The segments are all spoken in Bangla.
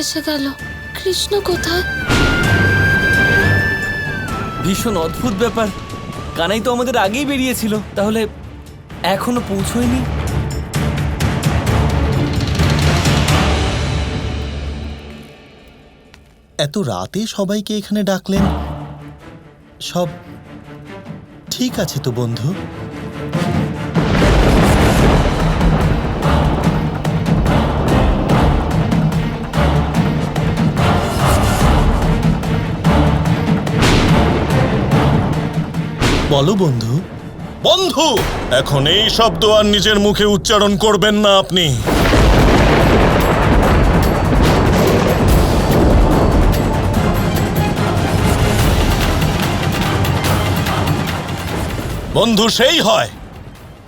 এসে গেল। কৃষ্ণ কোথায়? ভীষণ অদ্ভুত ব্যাপার। কানাই তো আমাদের আগেই বেরিয়েছিল, তাহলে এখনো পৌঁছয়নি। এত রাতে সবাইকে এখানে ডাকলেন, সব ঠিক আছে তো বন্ধু? বলো বন্ধু। বন্ধু, এখন এই শব্দ আর নিজের মুখে উচ্চারণ করবেন না আপনি। বন্ধু সেই হয়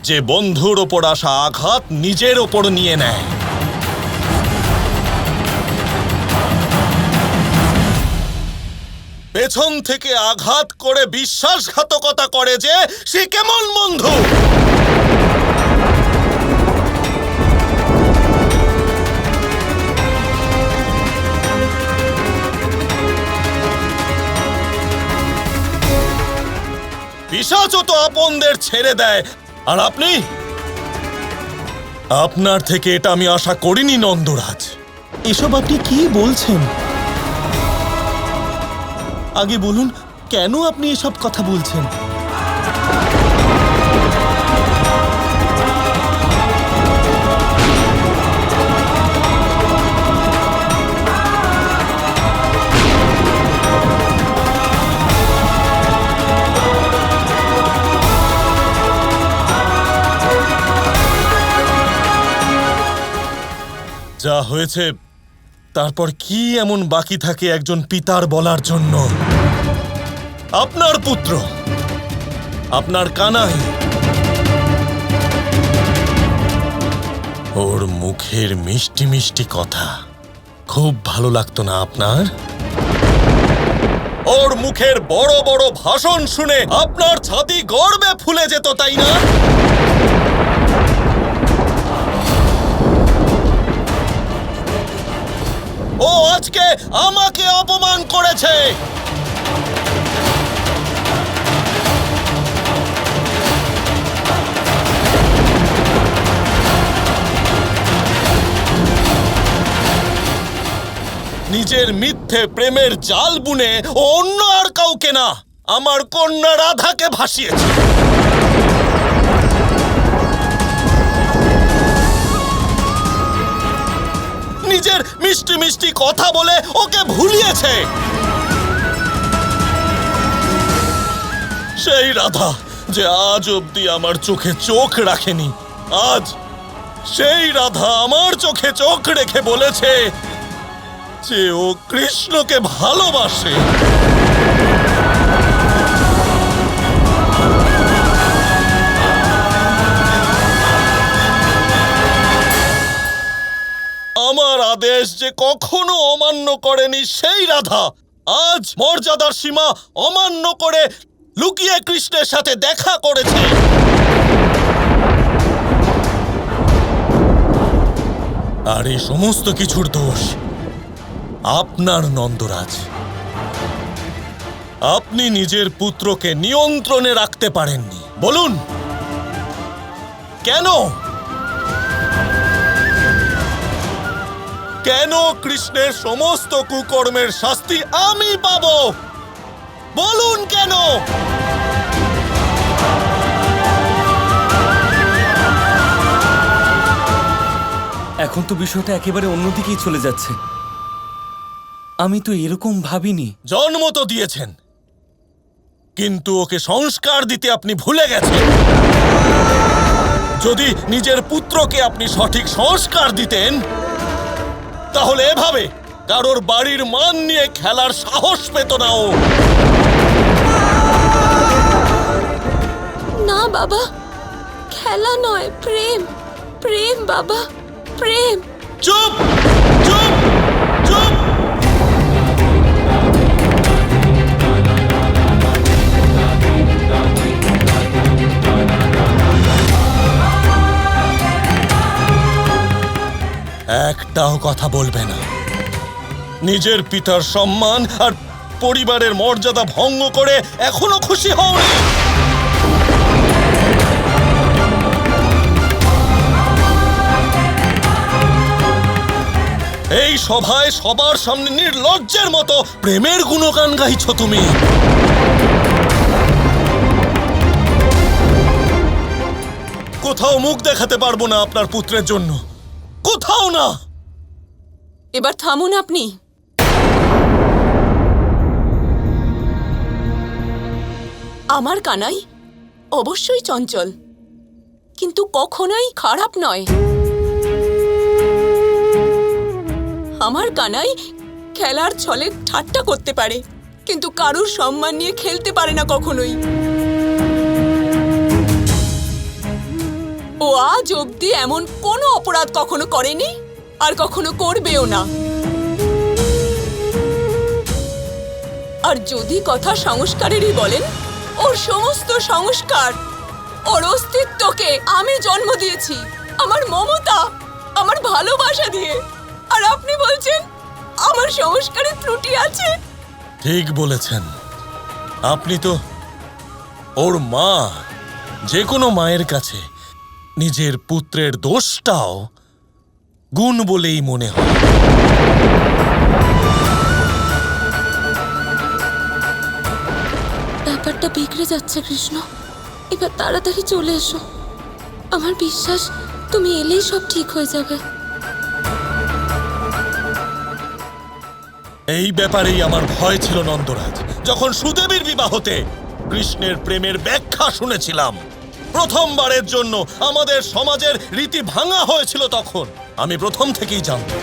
যে বন্ধুর ওপর আসা আঘাত নিজের ওপর নিয়ে নেয়। পেছন থেকে আঘাত করে বিশ্বাসঘাতকতা করে যে সে কেমন বন্ধু। পিশাচও তো আপনদের ছেড়ে দেয়, আর আপনি? আপনার থেকে এটা আমি আশা করিনি নন্দরাজ। এসব আপনি কি বলছেন? আগে বলুন, কেন আপনি এসব কথা বলছেন? যা হয়েছে তারপর কি এমন বাকি থাকে একজন পিতার বলার জন্য? আপনার পুত্র, আপনার কানাই, ওর মুখের মিষ্টি মিষ্টি কথা খুব ভালো লাগতো না আপনার? ওর মুখের বড় বড় ভাষণ শুনে আপনার ছাতি গর্বে ফুলে যেত, তাই না? ও আজকে আমাকে অপমান করেছে। নিজের মিথ্যে প্রেমের জাল বুনে ও অন্য আর কাউকে না, আমার কন্যা রাধাকে ভাসিয়েছে। নিজের মিষ্টি মিষ্টি কথা বলে ওকে ভুলিয়েছে। সেই রাধা যে আজ অবধি আমার চোখে চোখ রাখেনি, আজ সেই রাধা আমার চোখে চোখ রেখে বলেছে যে ও কৃষ্ণকে ভালোবাসে। আমার আদেশ যে কখনো অমান্য করেনি সেই রাধা আজ মর্যাদার সীমা অমান্য করে লুকিয়ে কৃষ্ণের সাথে দেখা করেছে। আর এই সমস্ত কিছুর দোষ আপনার নন্দরাজ। আপনি নিজের পুত্রকে নিয়ন্ত্রণে রাখতে পারেননি। বলুন কেন? কেন কৃষ্ণের সমস্ত কুকর্মের শাস্তি আমি পাব? বলুন কেন? এখন তো বিষয়টা একেবারে অন্যদিকেই চলে যাচ্ছে। আমি তো এরকম ভাবিনি। জন্ম তো দিয়েছেন, কিন্তু ওকে সংস্কার দিতে আপনি ভুলে গেছেন। যদি নিজের পুত্রকে আপনি সঠিক সংস্কার দিতেন, তাহলে এভাবে কারোর বাড়ির মান নিয়ে খেলার সাহস পেত না ও। না বাবা, খেলা নয়, প্রেম। প্রেম বাবা, প্রেম। চুপ চুপ চুপ! একটাও কথা বলবে না। নিজের পিতার সম্মান আর পরিবারের মর্যাদা ভঙ্গ করে এখনো খুশি হওনি? এই সভায় সবার সামনে নির্লজ্জের মতো প্রেমের গুণগান গাইছো তুমি। কোথাও মুখ দেখাতে পারবো না আপনার পুত্রের জন্য, কোথাও না। এবার থামুন আপনি। আমার কানাই অবশ্যই চঞ্চল, কিন্তু কখনোই খারাপ নয়। আমার কানাই খেলার ছলে ঠাট্টা করতে পারে, কিন্তু কারুর সম্মান নিয়ে খেলতে পারে না কখনোই। ও আজ অবধি এমন কোনো অপরাধ কখনো করেনি, আর কখনো করবেও না। আর যদি কথা সংস্কারেরই বলেন, ওর সমস্ত সংস্কার, ওর অস্তিত্বকে আমি জন্ম দিয়েছি আমার মমতা, আমার ভালোবাসা দিয়ে। আর আপনি বলছেন আমার সংস্কারে ত্রুটি আছে? ঠিক বলেছেন, আপনি তো ওর মা। যে কোনো মায়ের কাছে নিজের পুত্রের দোষটাও গুণ বলেই মনে হয়। ব্যাপারটা বিগড়ে যাচ্ছে কৃষ্ণ, এবার তাড়াতাড়ি চলে এসো। আমার বিশ্বাস তুমি এলেই সব ঠিক হয়ে যাবে। এই ব্যাপারেই আমার ভয় ছিল নন্দরাজ। যখন সুদেবীর বিবাহতে কৃষ্ণের প্রেমের ব্যাখ্যা শুনেছিলাম, প্রথমবারের জন্য আমাদের সমাজের রীতি ভাঙা হয়েছিল, তখন আমি প্রথম থেকেই জানতাম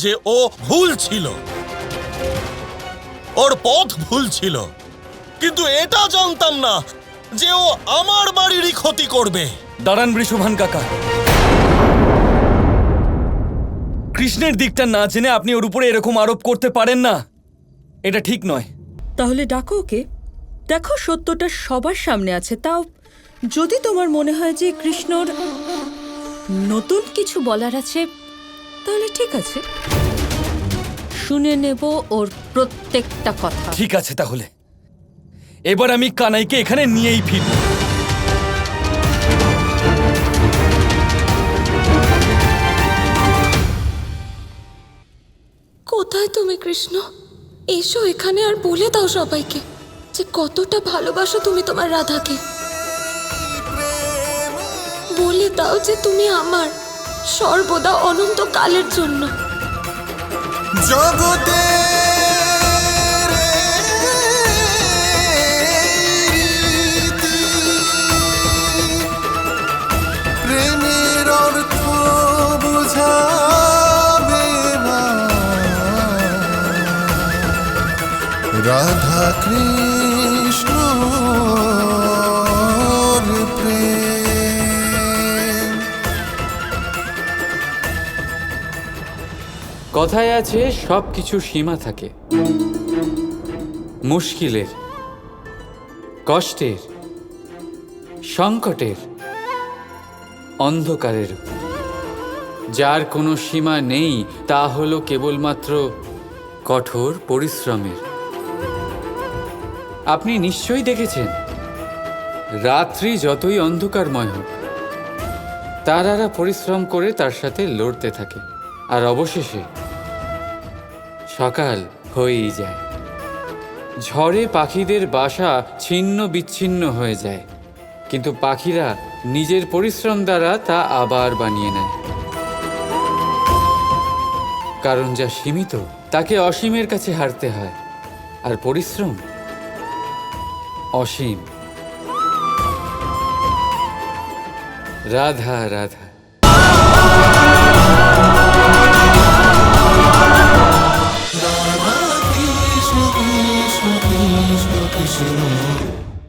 যে ও ভুল ছিল, ওর পথ ভুল ছিল। কিন্তু এটা জানতাম না যে ও আমার বাড়িরই ক্ষতি করবে। দাঁড়ান বৃষভান কাকা, কৃষ্ণের দিকটা না জেনে আপনি ওর উপরে এরকম আরোপ করতে পারেন না, এটা ঠিক নয়। তাহলে ডাকো ওকে, দেখো সত্যটা সবার সামনে আছে। তাও যদি তোমার মনে হয় যে কৃষ্ণর নতুন কিছু বলার আছে, তাহলে ঠিক আছে, শুনে নেব ওর প্রত্যেকটা কথা। ঠিক আছে, তাহলে এবার আমি কানাইকে এখানে নিয়েই ফিরব। কোথায় তুমি কৃষ্ণ? এসো এখানে আর বলে দাও সবাইকে যে কতটা ভালোবাসো তুমি তোমার রাধাকে। বলে দাও যে তুমি আমার সর্বদা অনন্তকালের জন্য। জগতে প্রেমের অর্থ বুঝাবে না রাধা কৃষ্ণ প্রেম। কথায় আছে সব কিছুর সীমা থাকে, মুশকিলের, কষ্টের, সংকটের, অন্ধকারের। যার কোনো সীমা নেই তা হলো কেবলমাত্র কঠোর পরিশ্রমের। আপনি নিশ্চয়ই দেখেছেন, রাত্রি যতই অন্ধকারময় হোক, তারারা পরিশ্রম করে তার সাথে লড়তে থাকে, আর অবশেষে সকাল হয়েই যায়। ঝড়ে পাখিদের বাসা ছিন্ন বিচ্ছিন্ন হয়ে যায়, কিন্তু পাখিরা নিজের পরিশ্রম দ্বারা তা আবার বানিয়ে নেয়। কারণ যা সীমিত তাকে অসীমের কাছে হারতে হয়, আর পরিশ্রম অসীম। রাধা রাধা।